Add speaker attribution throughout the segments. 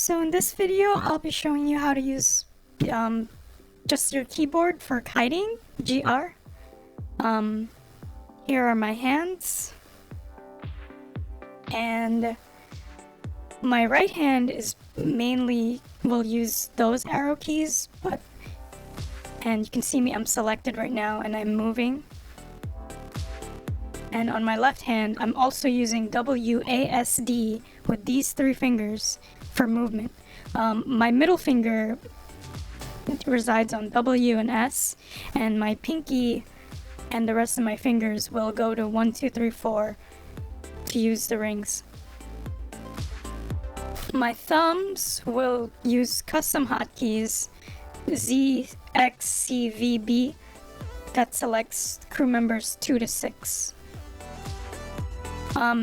Speaker 1: So in this video, I'll be showing you how to use just your keyboard for kiting GR. Here are my hands, and my right hand is mainly will use those arrow keys, and you can see me, I'm selected right now and I'm moving. And on my left hand, I'm also using WASD with these three fingers for movement. My middle finger resides on W and S, and my pinky and the rest of my fingers will go to 1, 2, 3, 4 to use the rings. My thumbs will use custom hotkeys ZXCVB that selects crew members 2 to 6.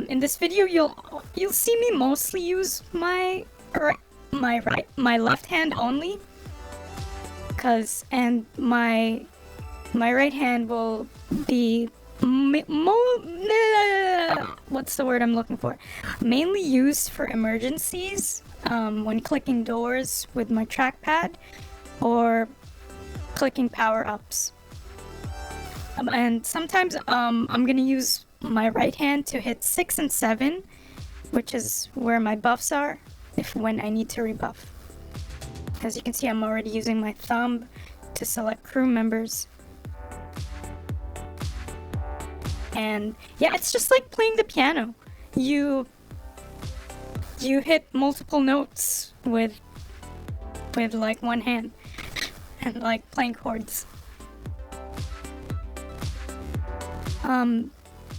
Speaker 1: In this video, you'll see me mostly use my left hand only, and my right hand will be what's the word I'm looking for? Mainly used for emergencies, when clicking doors with my trackpad or clicking power-ups. And sometimes I'm gonna use my right hand to hit 6 and 7, which is where my buffs are when I need to rebuff. As you can see, I'm already using my thumb to select crew members. And yeah, it's just like playing the piano. You hit multiple notes with like one hand and like playing chords.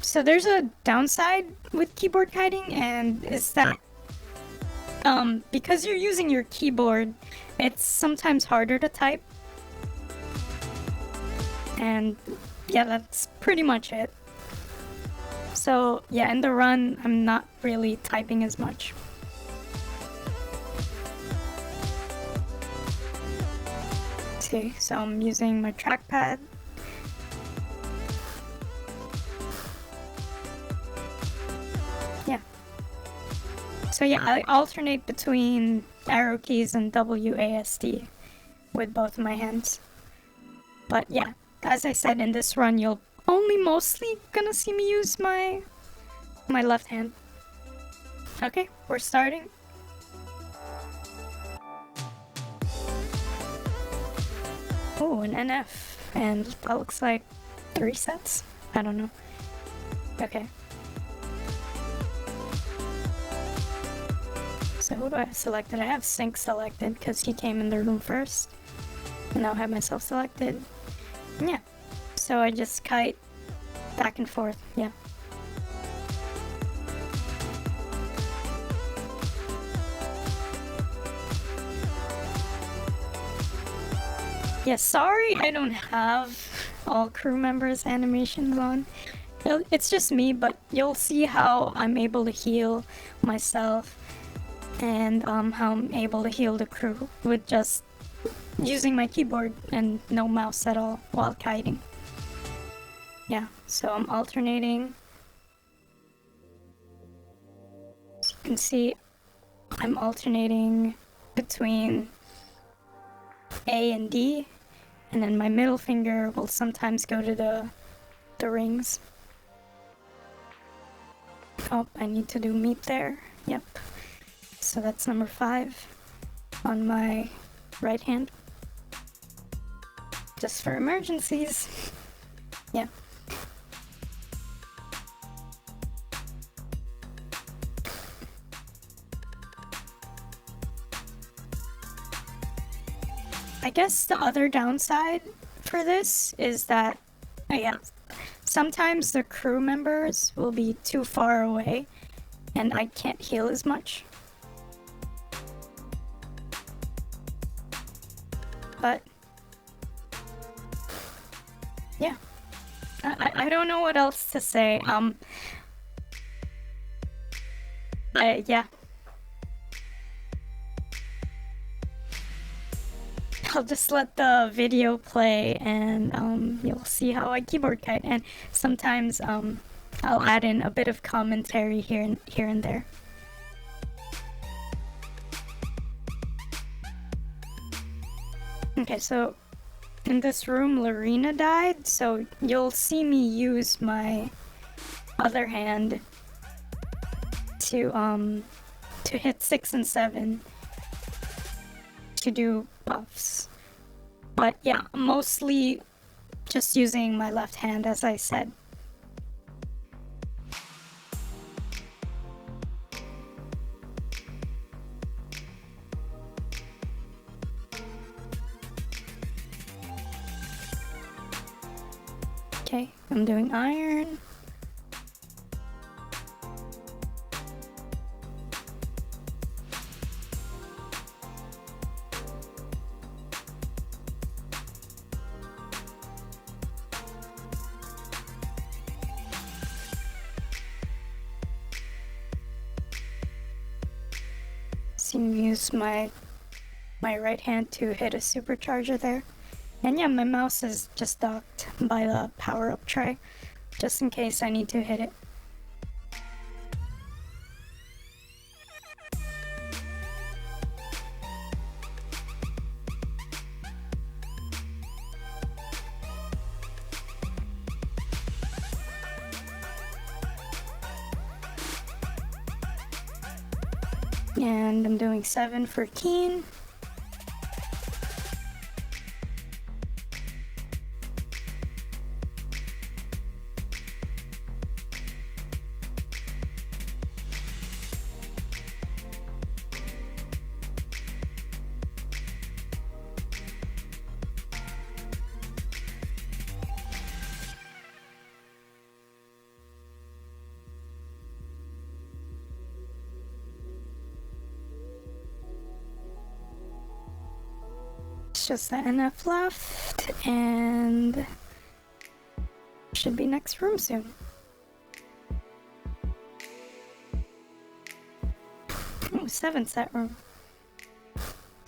Speaker 1: So there's a downside with keyboard kiting, and is that because you're using your keyboard, it's sometimes harder to type. And yeah, that's pretty much it. So yeah, in the run, I'm not really typing as much. Okay, so I'm using my trackpad. Yeah. So yeah, I alternate between arrow keys and WASD with both of my hands. But yeah, as I said, in this run, you'll only mostly gonna see me use my left hand. Okay, we're starting. Oh, an NF, and that looks like 3 sets? I don't know. Okay. So who do I have selected? I have Sync selected because he came in the room first. And now I have myself selected. Yeah. So I just kite back and forth, yeah. Yeah, sorry I don't have all crew members' animations on. It's just me, but you'll see how I'm able to heal myself and how I'm able to heal the crew with just using my keyboard and no mouse at all while kiting. Yeah, so I'm alternating. As you can see, I'm alternating between A and D, and then my middle finger will sometimes go to the rings. Oh, I need to do meet there. Yep. So that's number 5 on my right hand. Just for emergencies. Yeah. I guess the other downside for this is that, sometimes the crew members will be too far away and I can't heal as much. But yeah, I don't know what else to say. Yeah. I'll just let the video play, and you'll see how I keyboard kite, and sometimes I'll add in a bit of commentary here and there. Okay, so in this room, Larina died, so you'll see me use my other hand to hit 6 and 7 to do buffs. But yeah, mostly just using my left hand, as I said. Okay, I'm doing iron. Use my right hand to hit a supercharger there. And yeah, my mouse is just docked by the power-up tray, just in case I need to hit it. And I'm doing 7 for Keen. Just the NF left, and should be next room soon. Oh, 7 set room.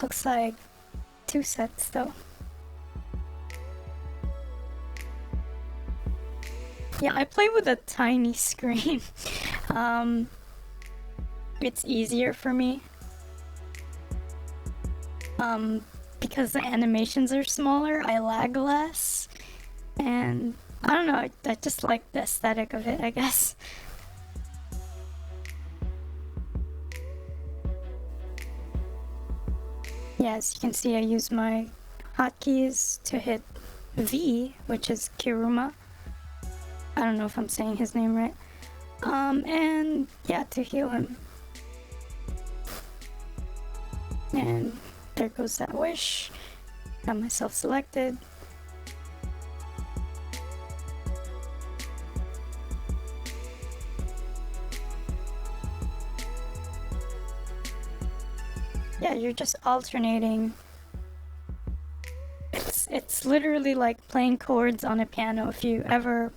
Speaker 1: Looks like 2 sets though. Yeah, I play with a tiny screen. It's easier for me. Because the animations are smaller, I lag less, and I don't know, I just like the aesthetic of it, I guess. Yeah, as you can see, I use my hotkeys to hit V, which is Kirouma. I don't know if I'm saying his name right. And yeah, to heal him. And there goes that wish. Got myself selected. Yeah, you're just alternating. It's literally like playing chords on a piano if you ever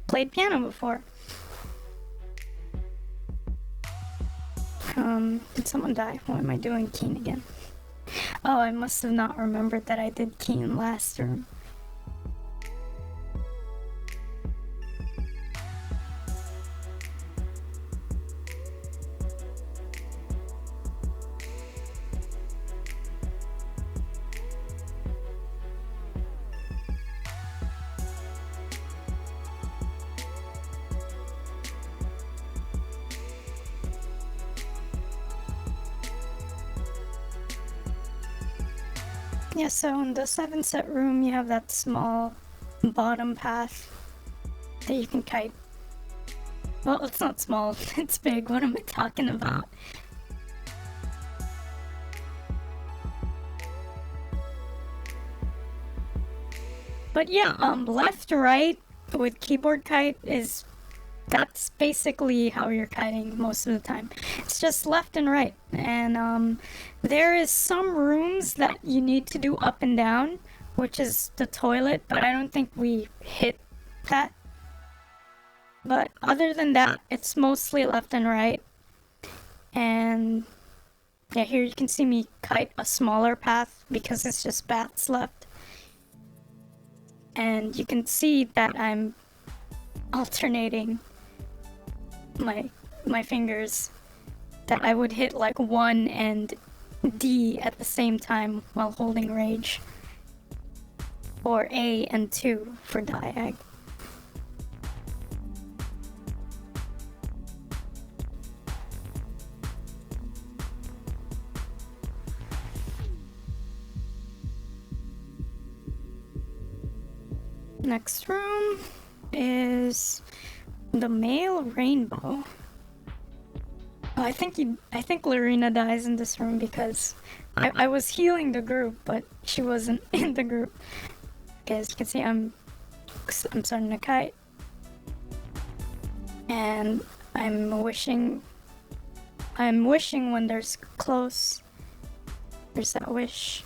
Speaker 1: played piano before. Did someone die? What am I doing Keen again? Oh, I must have not remembered that I did Keen last room. Yeah, so in the 7 set room, you have that small bottom path that you can kite. Well, it's not small, it's big. What am I talking about? But yeah, left to right with keyboard kite that's basically how you're kiting most of the time. It's just left and right. And there is some rooms that you need to do up and down, which is the toilet, but I don't think we hit that. But other than that, it's mostly left and right. And yeah, here you can see me kite a smaller path because it's just bats left. And you can see that I'm alternating my fingers, that I would hit like 1 and D at the same time while holding rage. for A and 2 for diag. Next room is the male rainbow. Oh, I think Larina dies in this room because I was healing the group, but she wasn't in the group. Okay, as you can see, I'm starting to kite, and I'm wishing when there's close. There's that wish.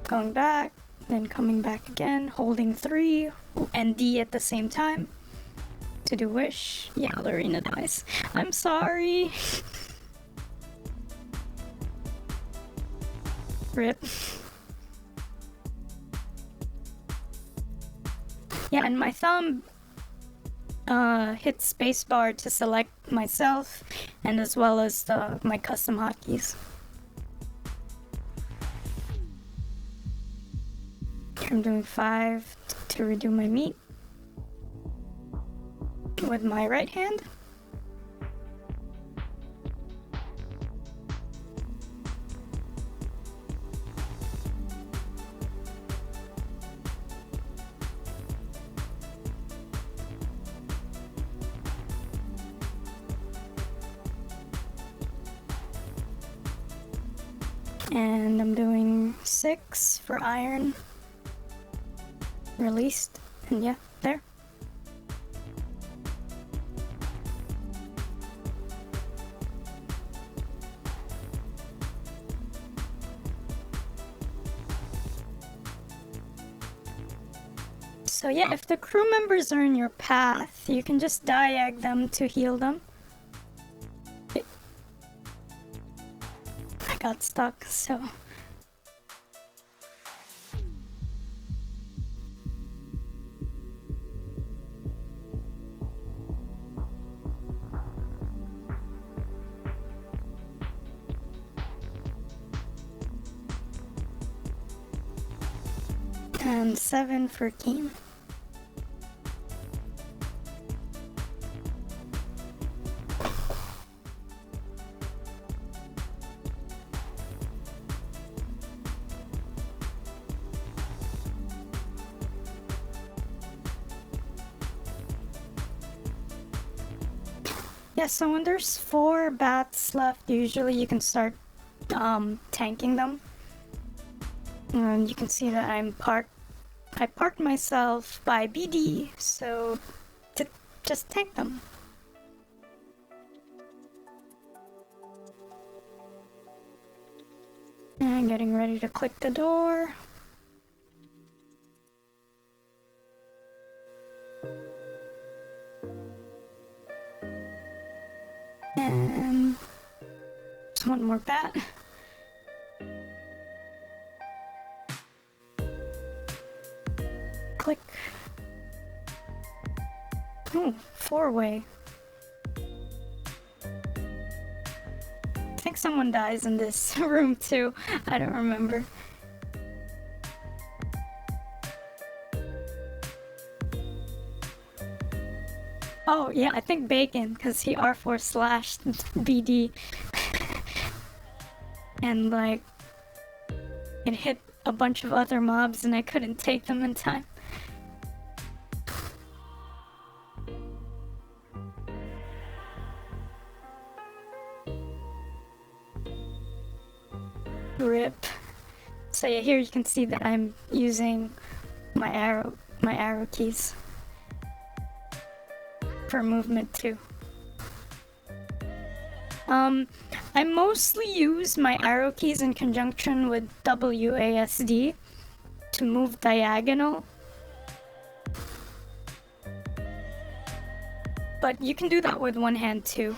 Speaker 1: Going back, then coming back again, holding 3 and D at the same time to do wish. Yeah, Larina dies. I'm sorry. Rip. Yeah, and my thumb hits spacebar to select myself, and as well as my custom hotkeys. I'm doing 5 to redo my meat with my right hand. And I'm doing 6 for iron. Released, and yeah, there. So yeah, if the crew members are in your path, you can just diag them to heal them. I got stuck, so... And 7 for Keem. Yeah, so when there's 4 bats left, usually you can start tanking them. And you can see that I parked myself by BD, so to just tank them. And getting ready to click the door. And just one more bat. Click. Oh, 4-way. I think someone dies in this room too. I don't remember. Oh yeah, I think Bacon, because he R4 slashed BD. And like, it hit a bunch of other mobs and I couldn't take them in time. Rip. So yeah, here you can see that I'm using my arrow keys for movement too. I mostly use my arrow keys in conjunction with WASD to move diagonal. But you can do that with one hand too.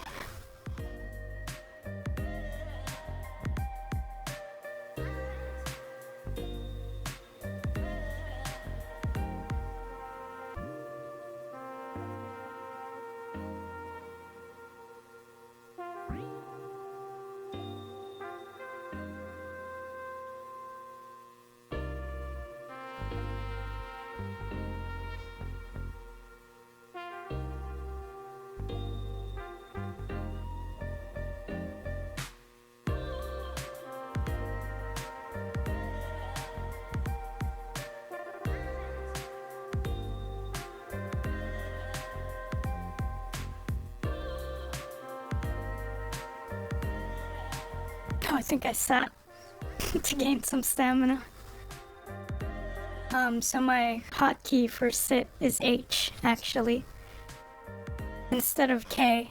Speaker 1: Oh, I think I sat to gain some stamina. So my hotkey for sit is H, actually, instead of K.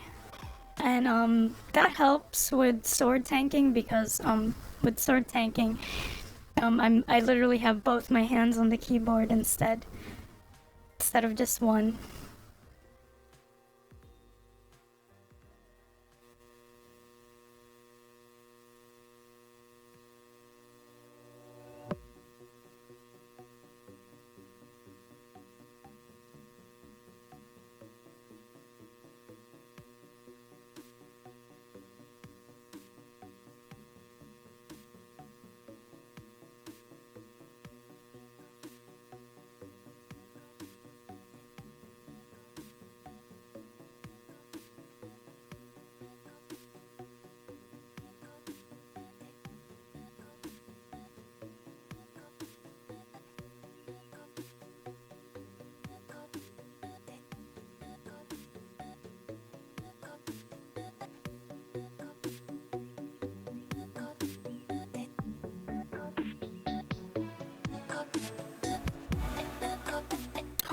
Speaker 1: And that helps with sword tanking because with sword tanking, I literally have both my hands on the keyboard instead of just one.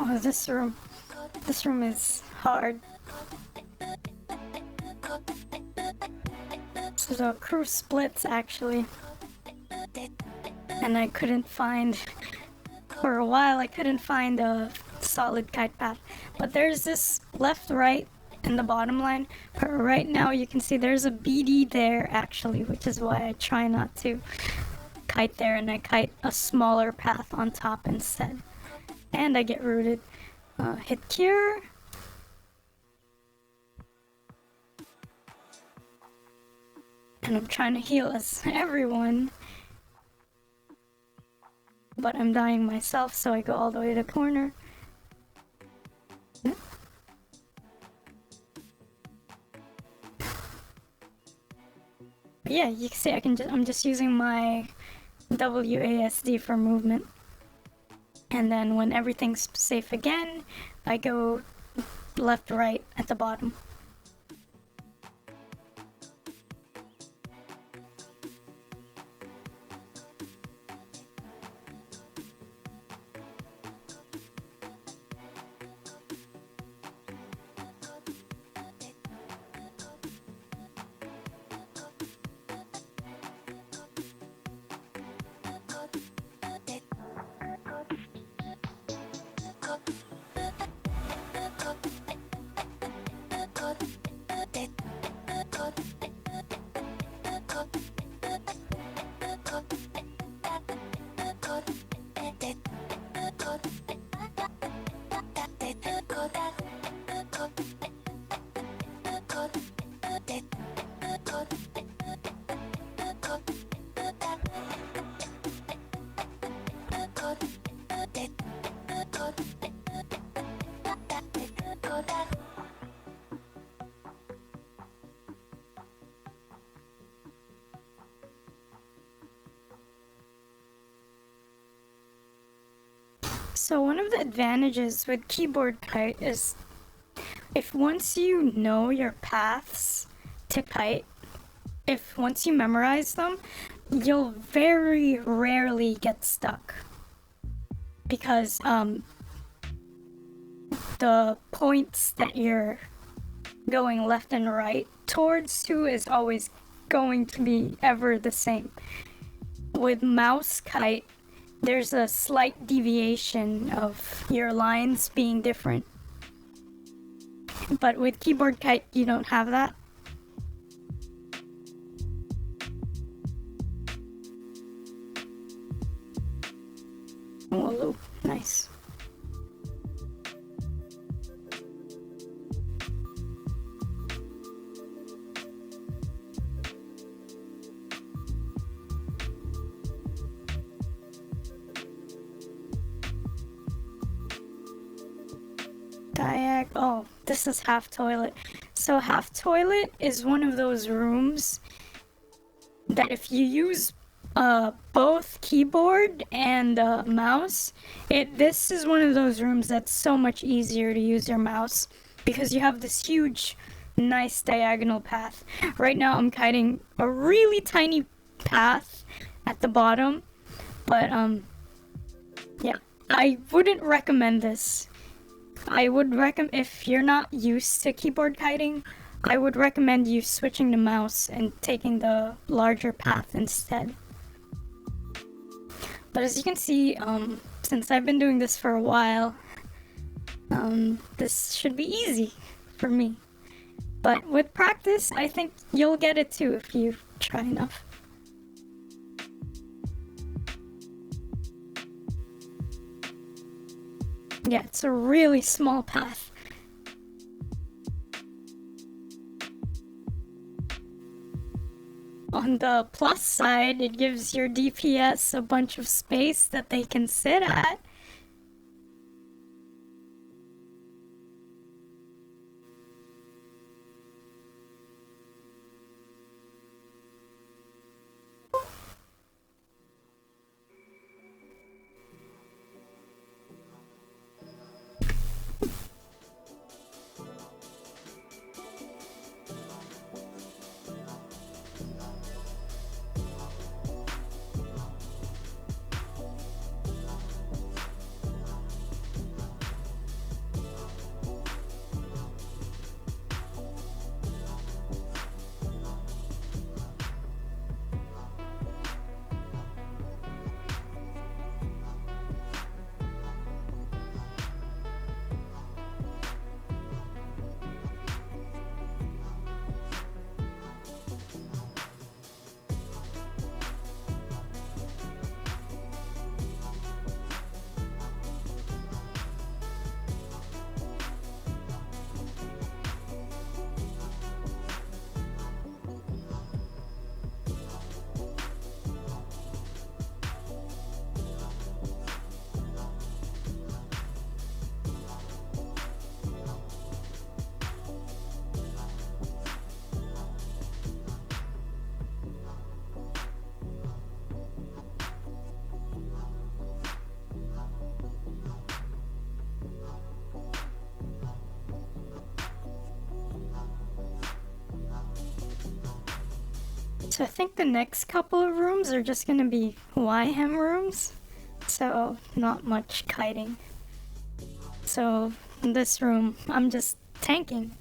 Speaker 1: Oh, this room is hard. So the crew splits actually, and I couldn't find, for a while I couldn't find a solid kite path. But there's this left, right, and the bottom line. But right now you can see there's a BD there actually, which is why I try not to kite there, and I kite a smaller path on top instead. And I get rooted. Hit cure. And I'm trying to heal as everyone. But I'm dying myself, so I go all the way to the corner. But yeah, you can see I'm just using my WASD for movement. And then when everything's safe again, I go left, right at the bottom. So one of the advantages with keyboard kite is if once you know your paths to kite, if once you memorize them, you'll very rarely get stuck. Because the points that you're going left and right towards to is always going to be ever the same. With mouse kite, there's a slight deviation of your lines being different. But with keyboard kite, you don't have that. Whoa, nice. Oh, this is half toilet. So half toilet is one of those rooms that if you use both keyboard and mouse, this is one of those rooms that's so much easier to use your mouse because you have this huge, nice diagonal path. Right now I'm kiting a really tiny path at the bottom, but yeah, I wouldn't recommend this. I would recommend, if you're not used to keyboard kiting, I would recommend you switching to mouse and taking the larger path instead. But as you can see, since I've been doing this for a while, this should be easy for me. But with practice, I think you'll get it too if you try enough. Yeah, it's a really small path. On the plus side, it gives your DPS a bunch of space that they can sit at. So I think the next couple of rooms are just gonna be YHEM rooms, so not much kiting. So in this room, I'm just tanking.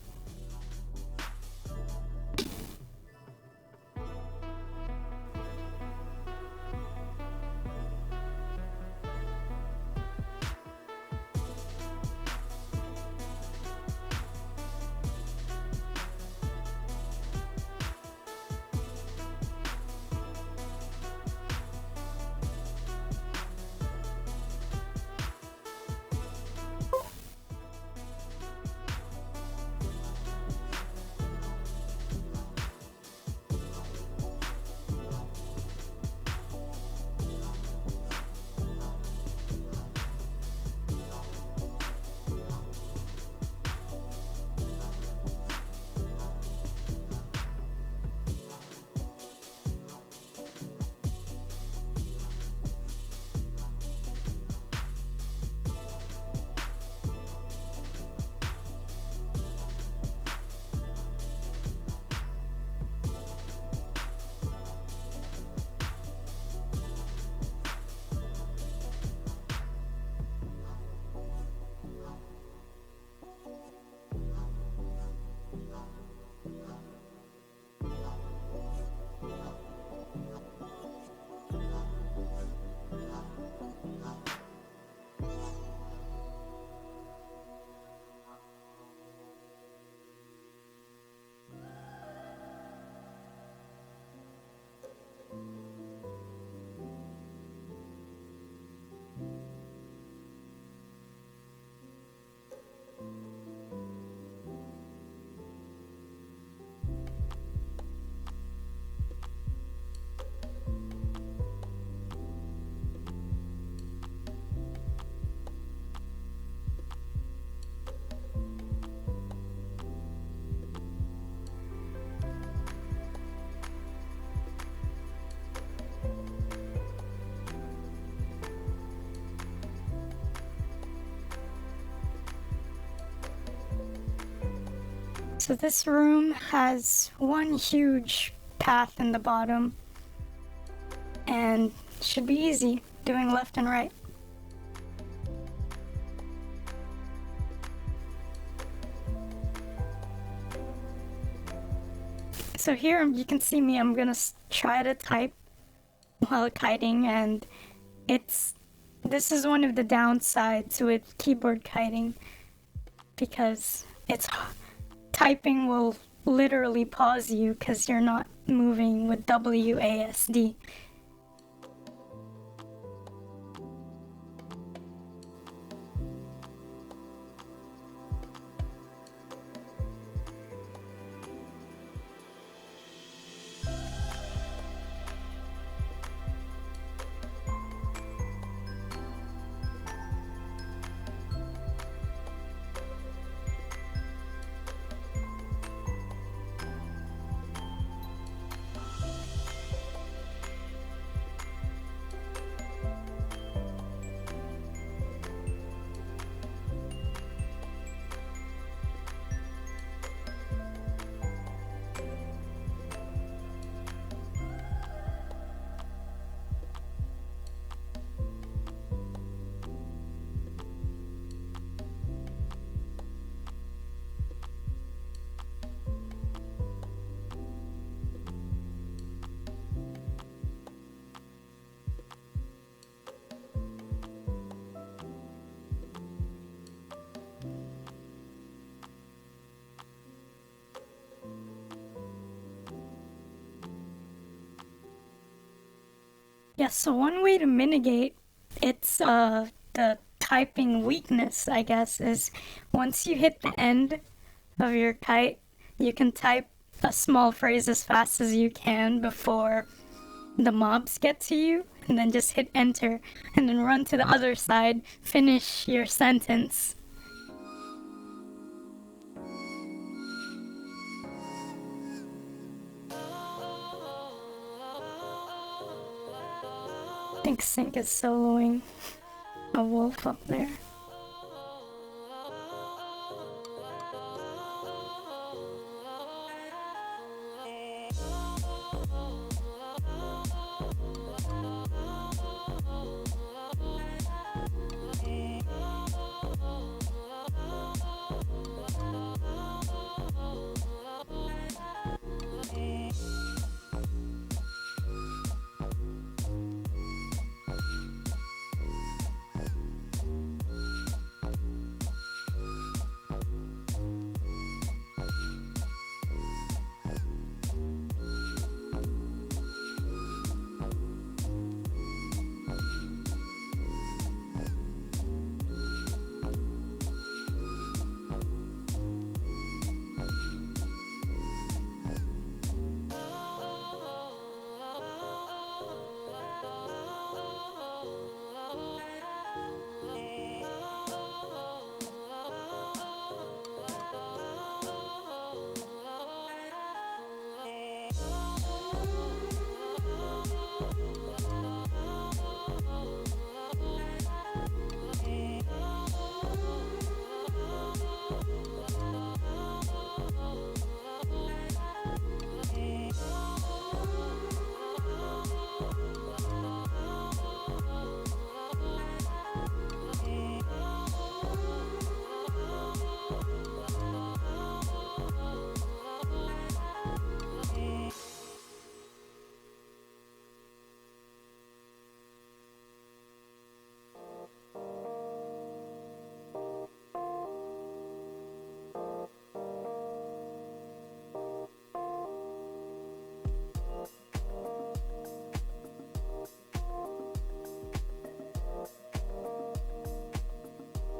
Speaker 1: So this room has one huge path in the bottom, and should be easy doing left and right. So here you can see me, I'm gonna try to type while kiting, and this is one of the downsides with keyboard kiting, because typing will literally pause you because you're not moving with WASD. Yeah, so one way to mitigate the typing weakness, I guess, is once you hit the end of your kite, you can type a small phrase as fast as you can before the mobs get to you, and then just hit enter, and then run to the other side, finish your sentence. I think Sync is soloing a wolf up there.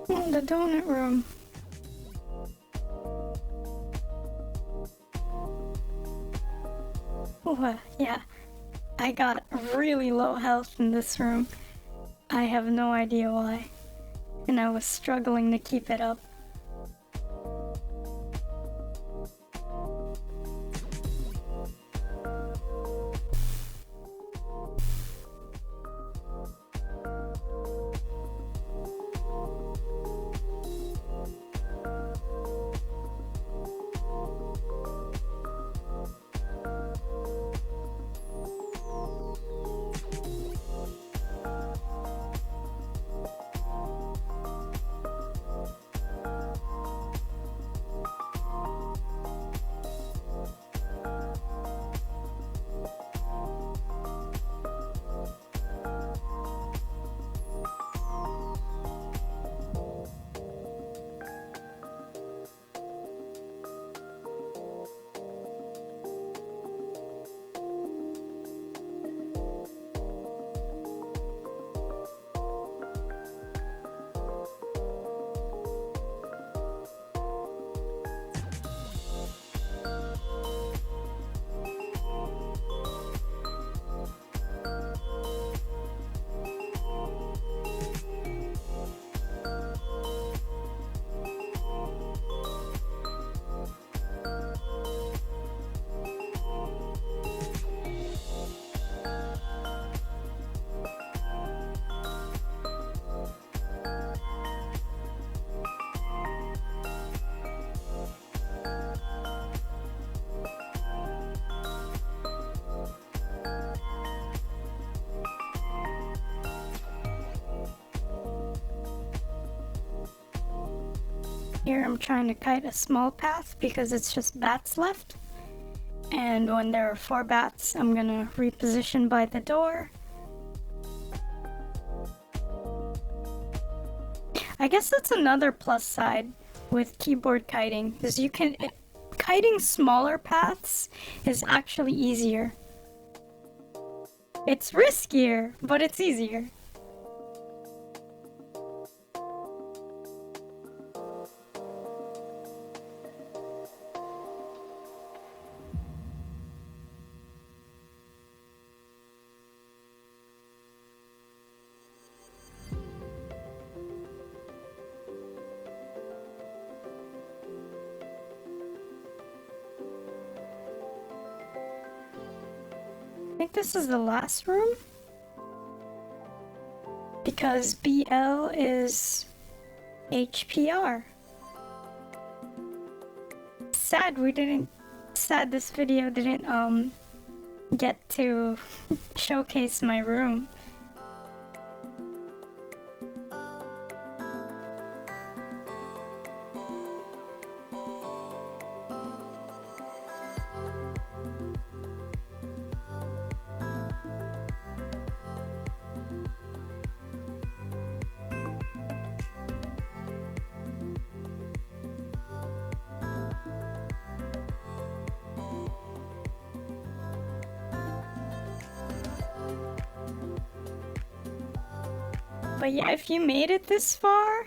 Speaker 1: The donut room. Oh, yeah. I got really low health in this room. I have no idea why. And I was struggling to keep it up. Here I'm trying to kite a small path because it's just bats left. And when there are 4 bats, I'm gonna reposition by the door. I guess that's another plus side with keyboard kiting, because kiting smaller paths is actually easier. It's riskier, but it's easier. I think this is the last room, because BL is HPR. Sad this video didn't get to showcase my room. But yeah, if you made it this far,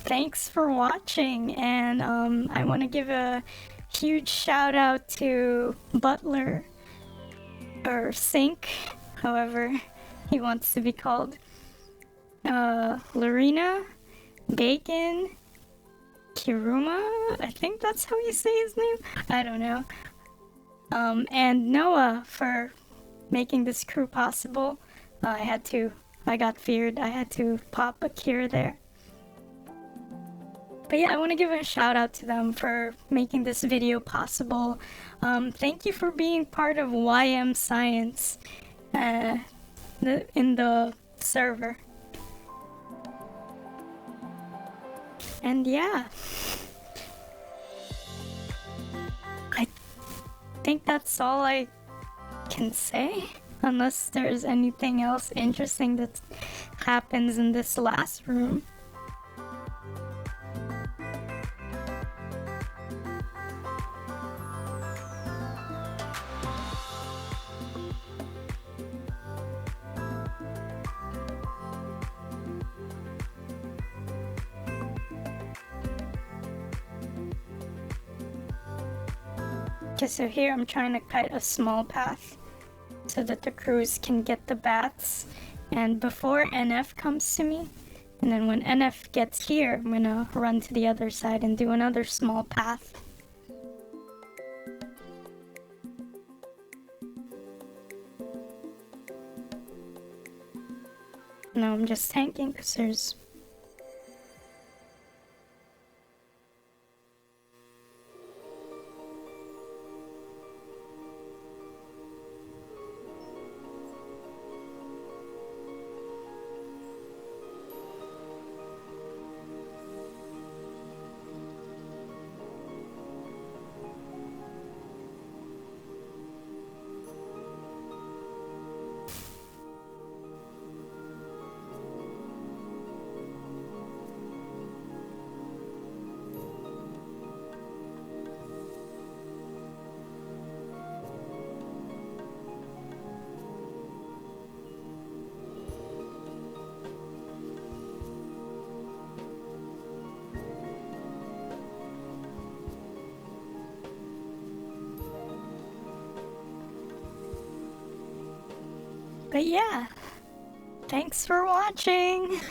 Speaker 1: thanks for watching, and I want to give a huge shout out to Butler, or Sink, however he wants to be called, Larina, Bacon, Kirouma, I think that's how you say his name, I don't know, and Noah for making this crew possible. I got feared, I had to pop a cure there. But yeah, I want to give a shout out to them for making this video possible. Thank you for being part of YM Science in the server. And yeah, I think that's all I can say, unless there's anything else interesting that happens in this last room. Okay, so here I'm trying to kite a small path so that the crews can get the bats, and before NF comes to me, and then when NF gets here, I'm gonna run to the other side and do another small path. No, I'm just tanking because there's... But yeah, thanks for watching!